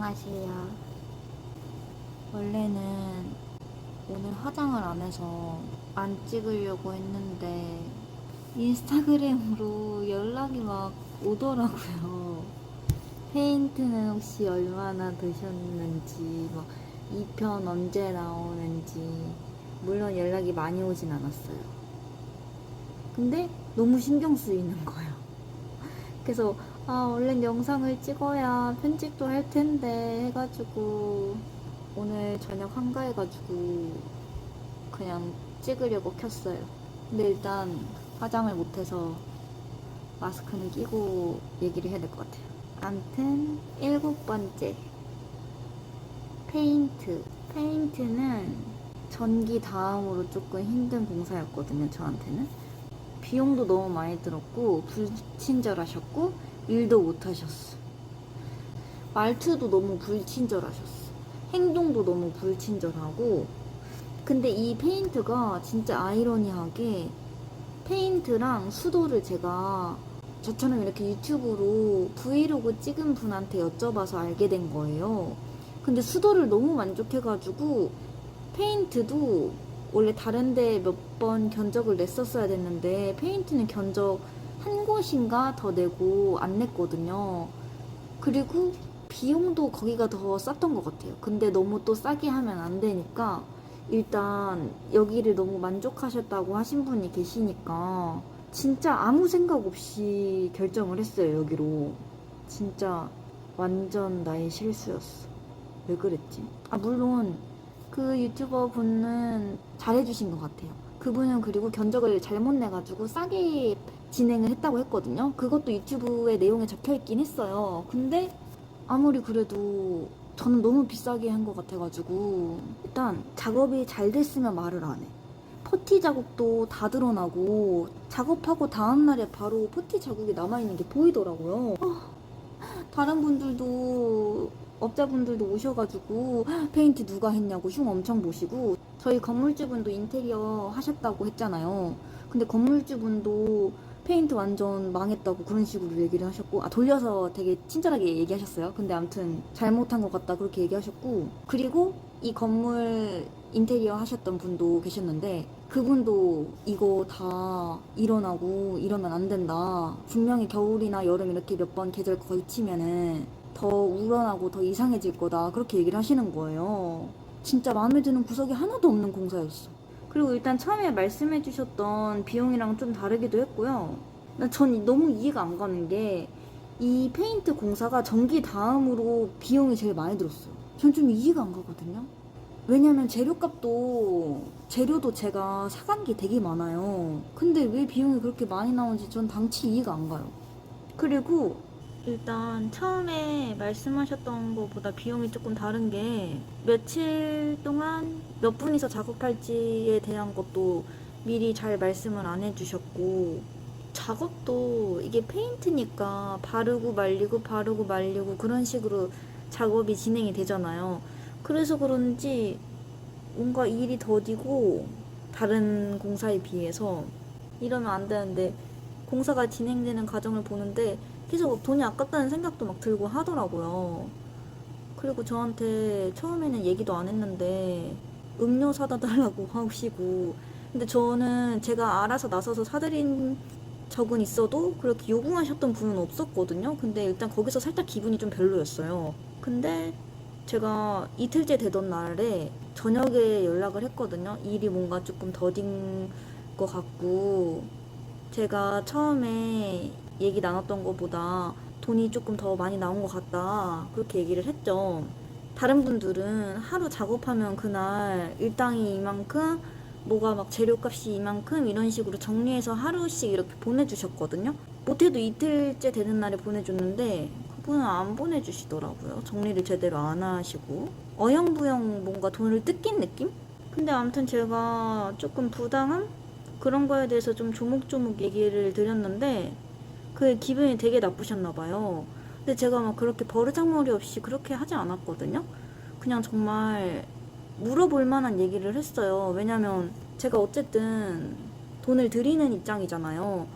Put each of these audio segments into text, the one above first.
안녕하세요. 원래는 오늘 화장을 안 해서 안 찍으려고 했는데 인스타그램으로 연락이 막 오더라고요. 페인트는 혹시 얼마나 드셨는지, 뭐 2편 언제 나오는지. 물론 연락이 많이 오진 않았어요. 근데 너무 신경 쓰이는 거예요. 그래서 얼른 영상을 찍어야 편집도 할 텐데 해가지고 오늘 저녁 한가해가지고 그냥 찍으려고 켰어요. 근데 일단 화장을 못해서 마스크는 끼고 얘기를 해야 될 것 같아요. 암튼 7번째 페인트. 페인트는 전기 다음으로 조금 힘든 공사였거든요, 저한테는. 비용도 너무 많이 들었고 불친절하셨고 일도 못하셨어. 말투도 너무 불친절하셨어. 행동도 너무 불친절하고. 근데 이 페인트가 진짜 아이러니하게 페인트랑 수도를 제가 저처럼 이렇게 유튜브로 브이로그 찍은 분한테 여쭤봐서 알게 된 거예요. 근데 수도를 너무 만족해가지고 페인트도 원래 다른데 몇 번 견적을 냈었어야 됐는데 페인트는 견적 한 곳인가 더 내고 안 냈거든요. 그리고 비용도 거기가 더 쌌던 것 같아요. 근데 너무 또 싸게 하면 안 되니까 일단 여기를 너무 만족하셨다고 하신 분이 계시니까 진짜 아무 생각 없이 결정을 했어요, 여기로. 진짜 완전 나의 실수였어. 왜 그랬지? 물론 그 유튜버 분은 잘해주신 것 같아요. 그분은 그리고 견적을 잘못 내가지고 싸게 진행을 했다고 했거든요. 그것도 유튜브에 내용에 적혀있긴 했어요. 근데 아무리 그래도 저는 너무 비싸게 한 것 같아가지고 일단 작업이 잘 됐으면 말을 안 해. 퍼티 자국도 다 드러나고 작업하고 다음날에 바로 퍼티 자국이 남아있는 게 보이더라고요. 다른 분들도 업자분들도 오셔가지고 페인트 누가 했냐고 흉 엄청 보시고, 저희 건물주분도 인테리어 하셨다고 했잖아요. 근데 건물주분도 페인트 완전 망했다고 그런 식으로 얘기를 하셨고, 돌려서 되게 친절하게 얘기하셨어요. 근데 아무튼 잘못한 것 같다 그렇게 얘기하셨고, 그리고 이 건물 인테리어 하셨던 분도 계셨는데 그분도 이거 다 일어나고 이러면 안 된다. 분명히 겨울이나 여름 이렇게 몇 번 계절 걸치면은 더 우러나고 더 이상해질 거다. 그렇게 얘기를 하시는 거예요. 진짜 마음에 드는 구석이 하나도 없는 공사였어. 그리고 일단 처음에 말씀해 주셨던 비용이랑 좀 다르기도 했고요. 전 너무 이해가 안 가는 게 이 페인트 공사가 전기 다음으로 비용이 제일 많이 들었어요. 전 좀 이해가 안 가거든요. 왜냐면 재료도 제가 사간 게 되게 많아요. 근데 왜 비용이 그렇게 많이 나오는지 전 당치 이해가 안 가요. 그리고 일단 처음에 말씀하셨던 것보다 비용이 조금 다른 게 며칠 동안 몇 분이서 작업할지에 대한 것도 미리 잘 말씀을 안 해주셨고, 작업도 이게 페인트니까 바르고 말리고 그런 식으로 작업이 진행이 되잖아요. 그래서 그런지 뭔가 일이 더디고 다른 공사에 비해서 이러면 안 되는데 공사가 진행되는 과정을 보는데 계속 돈이 아깝다는 생각도 막 들고 하더라고요. 그리고 저한테 처음에는 얘기도 안 했는데 음료 사다 달라고 하시고, 근데 저는 제가 알아서 나서서 사드린 적은 있어도 그렇게 요구하셨던 분은 없었거든요. 근데 일단 거기서 살짝 기분이 좀 별로였어요. 근데 제가 이틀째 되던 날에 저녁에 연락을 했거든요. 일이 뭔가 조금 더딘 것 같고, 제가 처음에 얘기 나눴던 것보다 돈이 조금 더 많이 나온 것 같다 그렇게 얘기를 했죠. 다른 분들은 하루 작업하면 그날 일당이 이만큼, 뭐가 막 재료값이 이만큼 이런 식으로 정리해서 하루씩 이렇게 보내주셨거든요. 못해도 이틀째 되는 날에 보내줬는데 그분은 안 보내주시더라고요. 정리를 제대로 안 하시고 어영부영 뭔가 돈을 뜯긴 느낌? 근데 아무튼 제가 조금 부당함? 그런 거에 대해서 좀 조목조목 얘기를 드렸는데 그 기분이 되게 나쁘셨나봐요. 근데 제가 막 그렇게 버르장머리 없이 그렇게 하지 않았거든요. 그냥 정말 물어볼 만한 얘기를 했어요. 왜냐면 제가 어쨌든 돈을 드리는 입장이잖아요.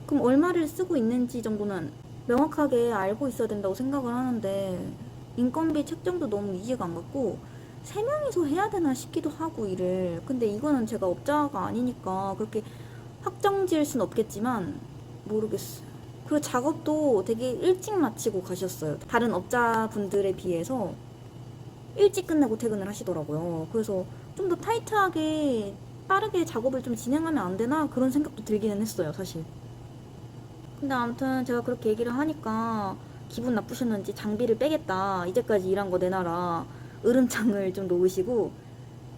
그럼 얼마를 쓰고 있는지 정도는 명확하게 알고 있어야 된다고 생각을 하는데 인건비 책정도 너무 이해가 안 갔고 3명이서 해야 되나 싶기도 하고 일을. 근데 이거는 제가 업자가 아니니까 그렇게 확정 지을 순 없겠지만 모르겠어요. 그리고 작업도 되게 일찍 마치고 가셨어요. 다른 업자분들에 비해서 일찍 끝내고 퇴근을 하시더라고요. 그래서 좀 더 타이트하게 빠르게 작업을 좀 진행하면 안 되나 그런 생각도 들기는 했어요, 사실. 근데 아무튼 제가 그렇게 얘기를 하니까 기분 나쁘셨는지 장비를 빼겠다, 이제까지 일한 거 내놔라, 으름장을 좀 놓으시고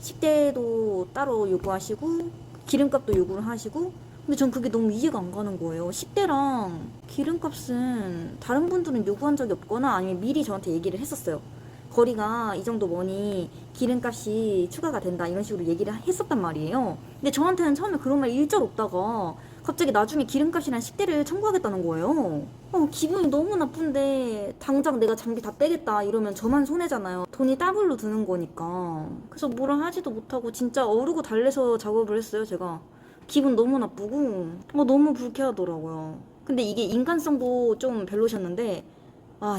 식대도 따로 요구하시고 기름값도 요구를 하시고. 근데 전 그게 너무 이해가 안 가는 거예요. 식대랑 기름값은 다른 분들은 요구한 적이 없거나 아니면 미리 저한테 얘기를 했었어요. 거리가 이 정도 머니 기름값이 추가가 된다, 이런 식으로 얘기를 했었단 말이에요. 근데 저한테는 처음에 그런 말 일절 없다가 갑자기 나중에 기름값이랑 식대를 청구하겠다는 거예요. 기분이 너무 나쁜데 당장 내가 장비 다 빼겠다 이러면 저만 손해잖아요. 돈이 더블로 드는 거니까. 그래서 뭐라 하지도 못하고 진짜 어르고 달래서 작업을 했어요, 제가. 기분 너무 나쁘고 너무 불쾌하더라고요. 근데 이게 인간성도 좀 별로셨는데,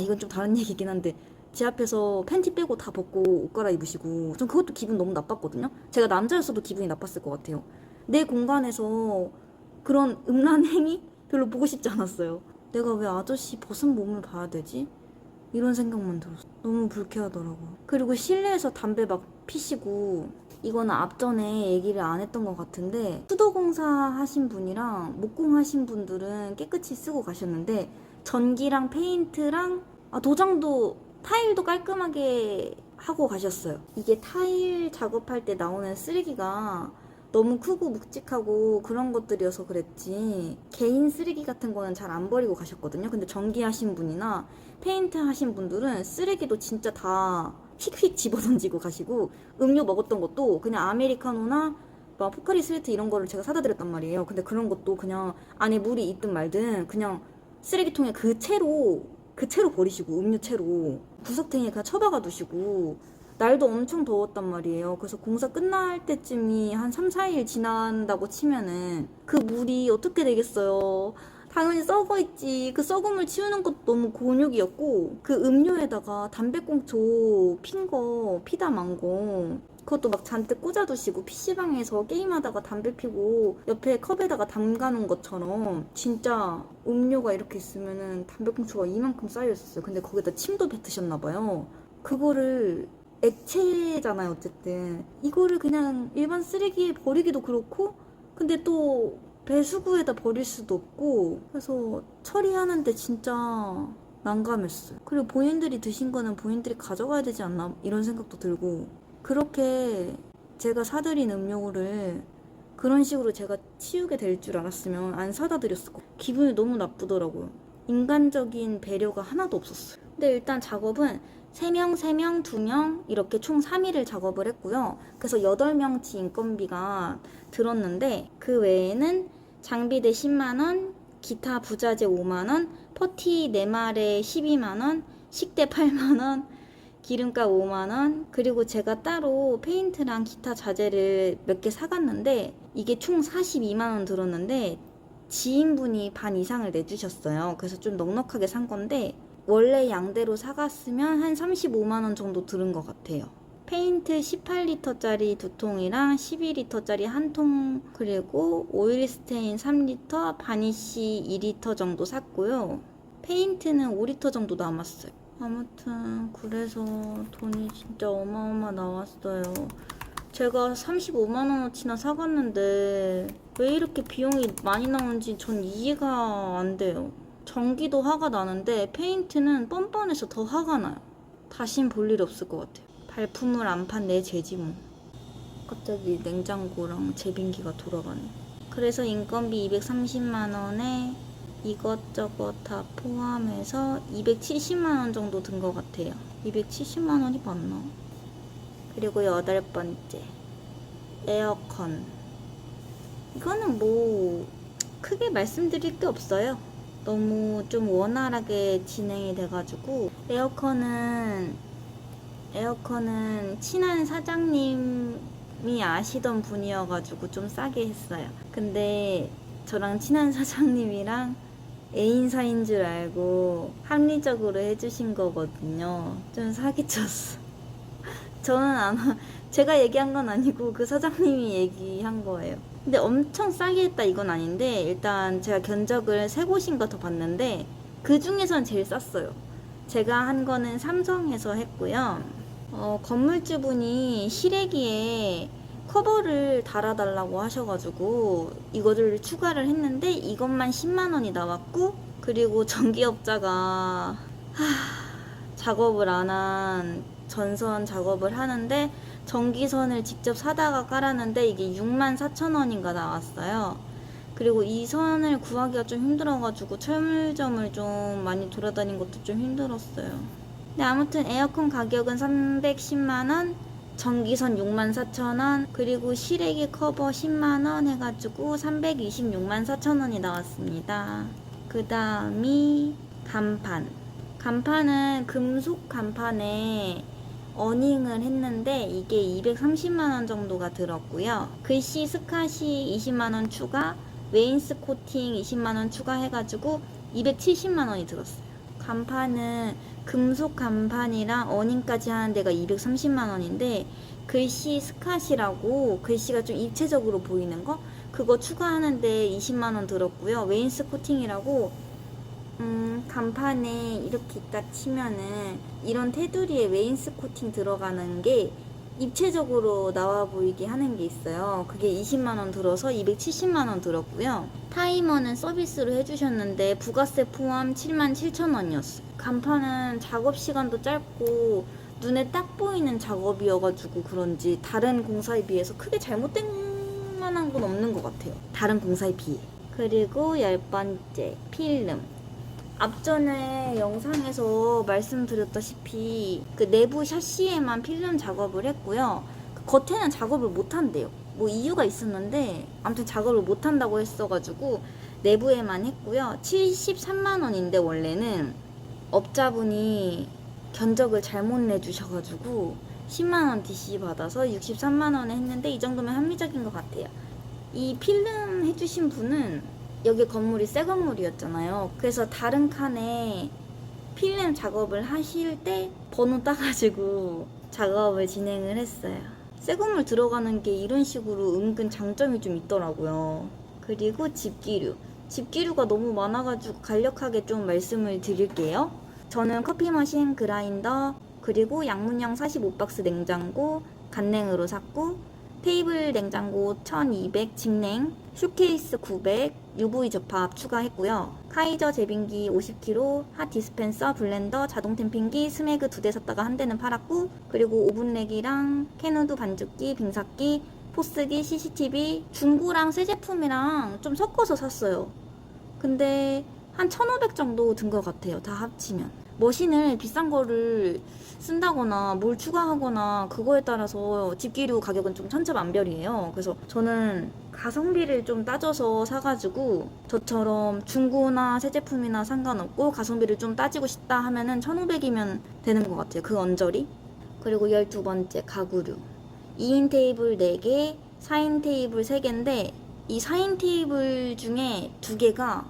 이건 좀 다른 얘기긴 한데 제 앞에서 팬티 빼고 다 벗고 옷 갈아입으시고, 전 그것도 기분 너무 나빴거든요. 제가 남자였어도 기분이 나빴을 것 같아요. 내 공간에서 그런 음란 행위 별로 보고 싶지 않았어요. 내가 왜 아저씨 벗은 몸을 봐야 되지? 이런 생각만 들었어. 너무 불쾌하더라고요. 그리고 실내에서 담배 막 피시고, 이거는 앞전에 얘기를 안 했던 것 같은데 수도공사 하신 분이랑 목공 하신 분들은 깨끗이 쓰고 가셨는데 전기랑 페인트랑 도장도 타일도 깔끔하게 하고 가셨어요. 이게 타일 작업할 때 나오는 쓰레기가 너무 크고 묵직하고 그런 것들이어서 그랬지 개인 쓰레기 같은 거는 잘 안 버리고 가셨거든요. 근데 전기 하신 분이나 페인트 하신 분들은 쓰레기도 진짜 다 휙휙 집어던지고 가시고, 음료 먹었던 것도 그냥 아메리카노나 막 포카리 스웨트 이런 거를 제가 사다 드렸단 말이에요. 근데 그런 것도 그냥 안에 물이 있든 말든 그냥 쓰레기통에 그 채로 버리시고, 음료채로 구석탱이에 그냥 처박아 두시고. 날도 엄청 더웠단 말이에요. 그래서 공사 끝날 때쯤이 한 3, 4일 지난다고 치면은 그 물이 어떻게 되겠어요. 당연히 썩어있지. 그 썩은 물 치우는 것도 너무 곤욕이었고, 그 음료에다가 담배꽁초 피다 만 거 그것도 막 잔뜩 꽂아두시고, PC방에서 게임하다가 담배 피고 옆에 컵에다가 담가놓은 것처럼 진짜 음료가 이렇게 있으면은 담배꽁초가 이만큼 쌓여있었어요. 근데 거기다 침도 뱉으셨나봐요. 그거를 액체잖아요, 어쨌든. 이거를 그냥 일반 쓰레기에 버리기도 그렇고, 근데 또 배수구에다 버릴 수도 없고, 그래서 처리하는데 진짜 난감했어요. 그리고 본인들이 드신 거는 본인들이 가져가야 되지 않나, 이런 생각도 들고. 그렇게 제가 사드린 음료를 그런 식으로 제가 치우게 될 줄 알았으면 안 사다 드렸을 거. 기분이 너무 나쁘더라고요. 인간적인 배려가 하나도 없었어요. 근데 일단 작업은 3명, 3명, 2명 이렇게 총 3일을 작업을 했고요. 그래서 8명치 인건비가 들었는데, 그 외에는 장비대 10만원, 기타 부자재 5만원, 퍼티 4말에 12만원, 식대 8만원, 기름값 5만원, 그리고 제가 따로 페인트랑 기타 자재를 몇 개 사갔는데 이게 총 42만원 들었는데 지인분이 반 이상을 내주셨어요. 그래서 좀 넉넉하게 산 건데 원래 양대로 사갔으면 한 35만원 정도 들은 것 같아요. 페인트 18리터짜리 2통이랑 12리터짜리 1통, 그리고 오일 스테인 3리터, 바니쉬 2리터 정도 샀고요. 페인트는 5리터 정도 남았어요. 아무튼 그래서 돈이 진짜 어마어마 나왔어요. 제가 35만원어치나 사갔는데 왜 이렇게 비용이 많이 나오는지 전 이해가 안 돼요. 전기도 화가 나는데 페인트는 뻔뻔해서 더 화가 나요. 다신 볼 일 없을 것 같아요. 발품을 안 판 내 죄지 뭐. 갑자기 냉장고랑 제빙기가 돌아가네. 그래서 인건비 230만원에 이것저것 다 포함해서 270만원 정도 든 것 같아요. 270만원이 맞나? 그리고 8번째, 에어컨. 이거는 뭐 크게 말씀드릴 게 없어요. 너무 좀 원활하게 진행이 돼가지고. 에어컨은 친한 사장님이 아시던 분이어가지고 좀 싸게 했어요. 근데 저랑 친한 사장님이랑 애인사인 줄 알고 합리적으로 해주신 거거든요. 좀 사기쳤어. 저는 제가 얘기한 건 아니고 그 사장님이 얘기한 거예요. 근데 엄청 싸게 했다 이건 아닌데, 일단 제가 견적을 3곳인가 더 봤는데 그 중에선 제일 쌌어요. 제가 한 거는 삼성에서 했고요. 건물주분이 실외기에 커버를 달아달라고 하셔가지고 이거를 추가를 했는데 이것만 10만 원이 나왔고, 그리고 전기업자가 작업을 안 한 전선 작업을 하는데 전기선을 직접 사다가 깔았는데 이게 64,000원인가 나왔어요. 그리고 이 선을 구하기가 좀 힘들어가지고 철물점을 좀 많이 돌아다닌 것도 좀 힘들었어요. 근데 아무튼 에어컨 가격은 310만원, 전기선 64,000원, 그리고 실외기 커버 10만원 해가지고 3,264,000원이 나왔습니다. 그 다음이 간판. 간판은 금속 간판에 어닝을 했는데 이게 230만원 정도가 들었고요. 글씨 스카시 20만원 추가, 웨인스 코팅 20만원 추가해가지고 270만원이 들었어요. 간판은 금속 간판이랑 어닝까지 하는 데가 230만원인데 글씨 스카시라고 글씨가 좀 입체적으로 보이는 거, 그거 추가하는데 20만원 들었고요. 웨인스 코팅이라고 간판에 이렇게 있다 치면은 이런 테두리에 웨인스 코팅 들어가는 게 입체적으로 나와 보이게 하는 게 있어요. 그게 20만원 들어서 270만원 들었고요. 타이머는 서비스로 해주셨는데 부가세 포함 77,000원이었어요. 간판은 작업 시간도 짧고 눈에 딱 보이는 작업이어가지고 그런지 다른 공사에 비해서 크게 잘못된 만한 건 없는 것 같아요. 다른 공사에 비해. 그리고 10번째, 필름. 앞전에 영상에서 말씀드렸다시피 그 내부 샤시에만 필름 작업을 했고요. 그 겉에는 작업을 못 한대요. 뭐 이유가 있었는데 아무튼 작업을 못 한다고 했어가지고 내부에만 했고요. 73만원인데 원래는 업자분이 견적을 잘못 내주셔가지고 10만원 DC 받아서 63만원에 했는데 이 정도면 합리적인 것 같아요. 이 필름 해주신 분은 여기 건물이 새 건물이었잖아요. 그래서 다른 칸에 필름 작업을 하실 때 번호 따가지고 작업을 진행을 했어요. 새 건물 들어가는 게 이런 식으로 은근 장점이 좀 있더라고요. 그리고 집기류. 집기류가 너무 많아가지고 간략하게 좀 말씀을 드릴게요. 저는 커피머신, 그라인더, 그리고 양문형 45박스 냉장고 간냉으로 샀고, 테이블 냉장고 1200 직냉, 슈케이스 900, UV 접합 추가했고요. 카이저 제빙기 50kg, 핫 디스펜서, 블렌더, 자동 템핑기, 스매그 2대 샀다가 한 대는 팔았고, 그리고 오븐렉이랑 캐누드 반죽기, 빙삭기, 포스기, CCTV, 중고랑 새 제품이랑 좀 섞어서 샀어요. 근데 한 1,500 정도 든 것 같아요. 다 합치면. 머신을 비싼 거를 쓴다거나 뭘 추가하거나 그거에 따라서 집기류 가격은 좀 천차만별이에요. 그래서 저는 가성비를 좀 따져서 사가지고, 저처럼 중고나 새 제품이나 상관없고 가성비를 좀 따지고 싶다 하면은 1,500이면 되는 것 같아요. 그 언저리. 그리고 12번째, 가구류. 2인 테이블 4개, 4인 테이블 3개인데 이 4인 테이블 중에 2개가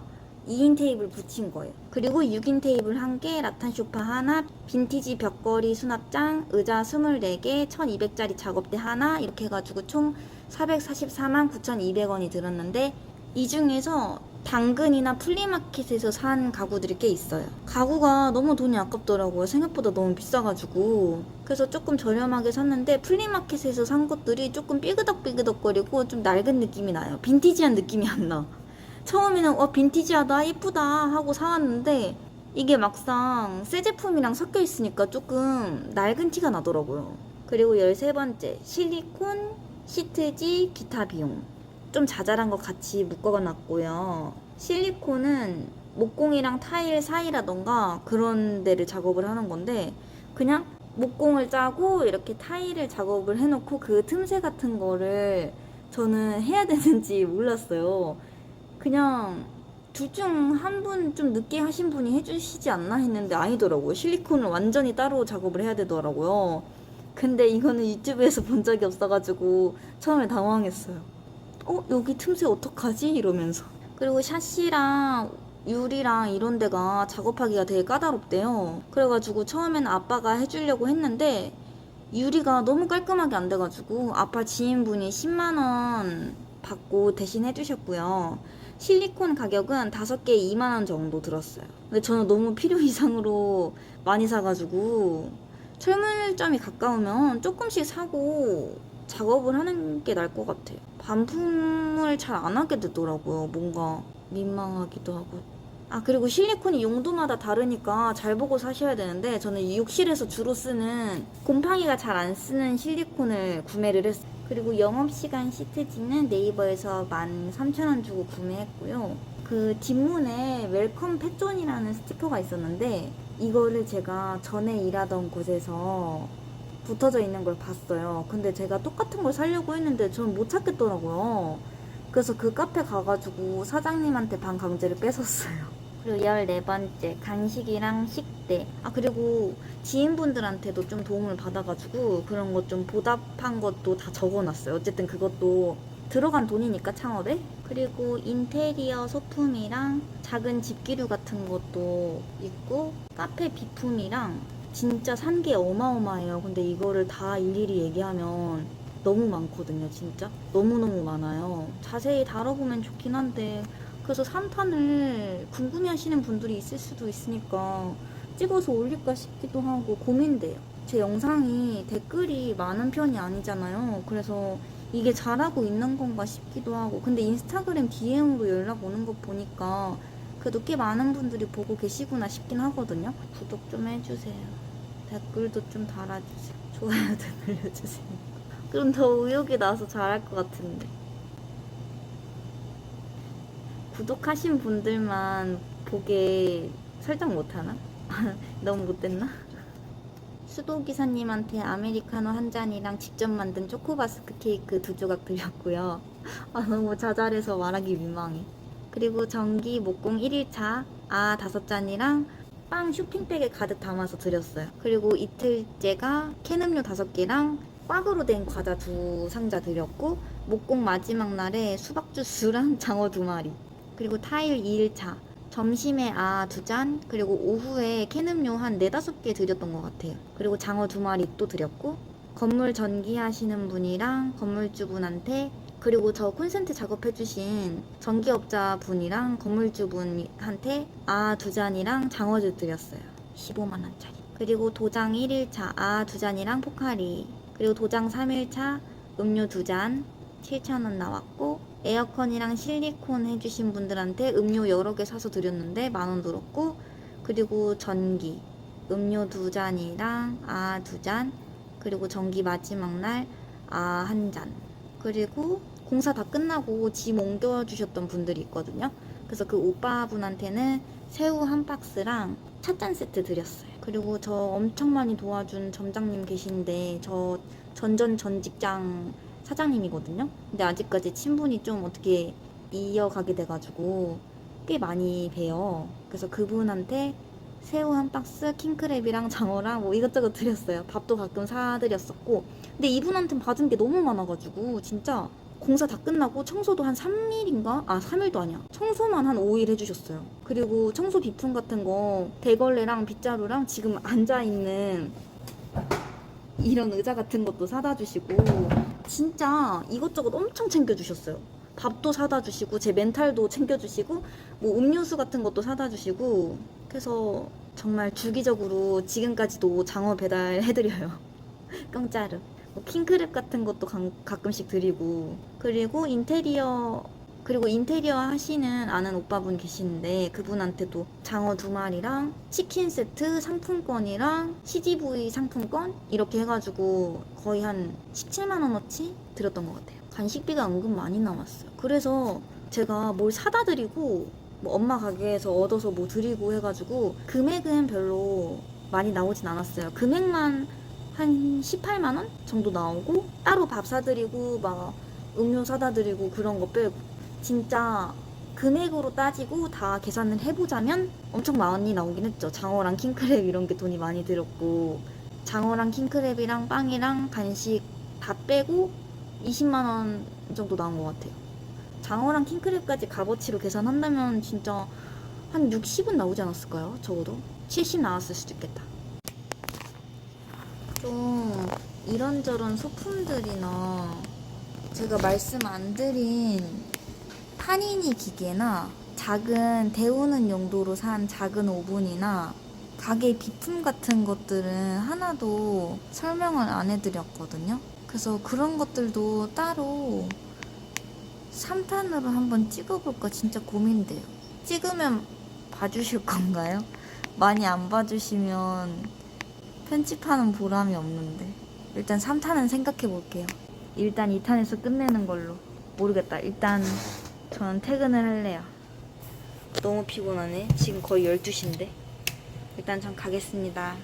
2인 테이블 붙인 거예요. 그리고 6인 테이블 1개, 라탄 소파 하나, 빈티지 벽걸이 수납장, 의자 24개, 1200짜리 작업대 하나, 이렇게 해가지고 총 444만 9,200원이 들었는데 이 중에서 당근이나 플리마켓에서 산 가구들이 꽤 있어요. 가구가 너무 돈이 아깝더라고요. 생각보다 너무 비싸가지고. 그래서 조금 저렴하게 샀는데 플리마켓에서 산 것들이 조금 삐그덕삐그덕거리고 좀 낡은 느낌이 나요. 빈티지한 느낌이 안 나. 처음에는 빈티지하다, 예쁘다 하고 사왔는데 이게 막상 새 제품이랑 섞여 있으니까 조금 낡은 티가 나더라고요. 그리고 13번째, 실리콘, 시트지, 기타 비용. 좀 자잘한 거 같이 묶어놨고요. 실리콘은 목공이랑 타일 사이라던가 그런 데를 작업을 하는 건데 그냥 목공을 짜고 이렇게 타일을 작업을 해놓고 그 틈새 같은 거를 저는 해야 되는지 몰랐어요. 그냥 둘 중 한 분 좀 늦게 하신 분이 해주시지 않나 했는데 아니더라고요. 실리콘을 완전히 따로 작업을 해야 되더라고요. 근데 이거는 유튜브에서 본 적이 없어가지고 처음에 당황했어요. 여기 틈새 어떡하지? 이러면서. 그리고 샤시랑 유리랑 이런 데가 작업하기가 되게 까다롭대요. 그래가지고 처음에는 아빠가 해주려고 했는데 유리가 너무 깔끔하게 안 돼가지고 아빠 지인분이 10만 원 받고 대신 해주셨고요. 실리콘 가격은 5개에 2만 원 정도 들었어요. 근데 저는 너무 필요 이상으로 많이 사가지고 철물점이 가까우면 조금씩 사고 작업을 하는 게 나을 것 같아요. 반품을 잘 안 하게 되더라고요. 뭔가 민망하기도 하고. 아, 그리고 실리콘이 용도마다 다르니까 잘 보고 사셔야 되는데 저는 욕실에서 주로 쓰는 곰팡이가 잘 안 쓰는 실리콘을 구매를 했어요. 그리고 영업시간 시트지는 네이버에서 13,000원 주고 구매했고요. 그 뒷문에 웰컴 펫존이라는 스티커가 있었는데 이거를 제가 전에 일하던 곳에서 붙어져 있는 걸 봤어요. 근데 제가 똑같은 걸 사려고 했는데 저는 못 찾겠더라고요. 그래서 그 카페 가가지고 사장님한테 반 강제로 뺏었어요. 그리고 14번째, 간식이랑 식대. 아, 그리고 지인분들한테도 좀 도움을 받아가지고 그런 것 좀 보답한 것도 다 적어놨어요. 어쨌든 그것도 들어간 돈이니까 창업에. 그리고 인테리어 소품이랑 작은 집기류 같은 것도 있고 카페 비품이랑 진짜 산 게 어마어마해요. 근데 이거를 다 일일이 얘기하면 너무 많거든요, 진짜. 너무너무 많아요. 자세히 다뤄보면 좋긴 한데, 그래서 3탄을 궁금해 하시는 분들이 있을 수도 있으니까 찍어서 올릴까 싶기도 하고 고민돼요. 제 영상이 댓글이 많은 편이 아니잖아요. 그래서 이게 잘하고 있는 건가 싶기도 하고. 근데 인스타그램 DM으로 연락 오는 거 보니까 그래도 꽤 많은 분들이 보고 계시구나 싶긴 하거든요. 구독 좀 해주세요. 댓글도 좀 달아주세요. 좋아요도 눌러주세요. 그럼 더 의욕이 나서 잘할 것 같은데. 구독하신 분들만 보게 설정 못하나? 너무 못됐나? 수도기사님한테 아메리카노 한 잔이랑 직접 만든 초코바스크 케이크 2조각 드렸고요. 아, 너무 자잘해서 말하기 민망해. 그리고 전기 목공 1일차 5잔이랑 빵 쇼핑백에 가득 담아서 드렸어요. 그리고 이틀째가 캔 음료 5개랑 꽉으로 된 과자 2상자 드렸고 목공 마지막 날에 수박 주스랑 장어 2마리. 그리고 타일 2일차 점심에 2잔 그리고 오후에 캔 음료 한 4-5개 드렸던 것 같아요. 그리고 장어 2마리 또 드렸고 건물 전기 하시는 분이랑 건물주분한테 그리고 저 콘센트 작업해주신 전기업자 분이랑 건물주분한테 2잔이랑 장어주 드렸어요. 15만원짜리. 그리고 도장 1일차 2잔이랑 포카리. 그리고 도장 3일차 음료 2잔 7,000원 나왔고 에어컨이랑 실리콘 해주신 분들한테 음료 여러 개 사서 드렸는데 10,000원 들었고 그리고 전기 음료 2잔이랑 2잔 그리고 전기 마지막 날 1잔 그리고 공사 다 끝나고 짐 옮겨주셨던 분들이 있거든요. 그래서 그 오빠분한테는 새우 한 박스랑 찻잔 세트 드렸어요. 그리고 저 엄청 많이 도와준 점장님 계신데 저 전 직장 사장님이거든요. 근데 아직까지 친분이 좀 어떻게 이어가게 돼가지고 꽤 많이 봬요. 그래서 그분한테 새우 한 박스, 킹크랩이랑 장어랑 뭐 이것저것 드렸어요. 밥도 가끔 사드렸었고. 근데 이분한테는 받은 게 너무 많아가지고 진짜 공사 다 끝나고 청소도 한 3일인가? 3일도 아니야. 청소만 한 5일 해주셨어요. 그리고 청소 비품 같은 거 대걸레랑 빗자루랑 지금 앉아있는 이런 의자 같은 것도 사다 주시고 진짜 이것저것 엄청 챙겨주셨어요. 밥도 사다 주시고 제 멘탈도 챙겨주시고 뭐 음료수 같은 것도 사다 주시고 그래서 정말 주기적으로 지금까지도 장어 배달해드려요. 공짜로. 뭐 킹크랩 같은 것도 가끔씩 드리고 그리고 인테리어 하시는 아는 오빠분 계시는데 그분한테도 장어 2마리랑 치킨 세트 상품권이랑 CGV 상품권 이렇게 해가지고 거의 한 17만원어치 드렸던 것 같아요. 간식비가 은근 많이 남았어요. 그래서 제가 뭘 사다 드리고 뭐 엄마 가게에서 얻어서 뭐 드리고 해가지고 금액은 별로 많이 나오진 않았어요. 금액만 한 18만원 정도 나오고 따로 밥 사드리고 막 음료 사다 드리고 그런 거 빼고 진짜 금액으로 따지고 다 계산을 해보자면 엄청 많이 나오긴 했죠. 장어랑 킹크랩 이런 게 돈이 많이 들었고 장어랑 킹크랩이랑 빵이랑 간식 다 빼고 20만원 정도 나온 것 같아요. 장어랑 킹크랩까지 값어치로 계산한다면 진짜 한 60은 나오지 않았을까요? 적어도 70 나왔을 수도 있겠다. 좀 이런저런 소품들이나 제가 말씀 안 드린 파니니 기계나 작은 데우는 용도로 산 작은 오븐이나 가게 비품 같은 것들은 하나도 설명을 안 해드렸거든요. 그래서 그런 것들도 따로 3탄으로 한번 찍어볼까 진짜 고민돼요. 찍으면 봐주실 건가요? 많이 안 봐주시면 편집하는 보람이 없는데 일단 3탄은 생각해볼게요. 일단 2탄에서 끝내는 걸로. 모르겠다. 일단 저는 퇴근을 할래요. 너무 피곤하네. 지금 거의 12시인데 일단 전 가겠습니다.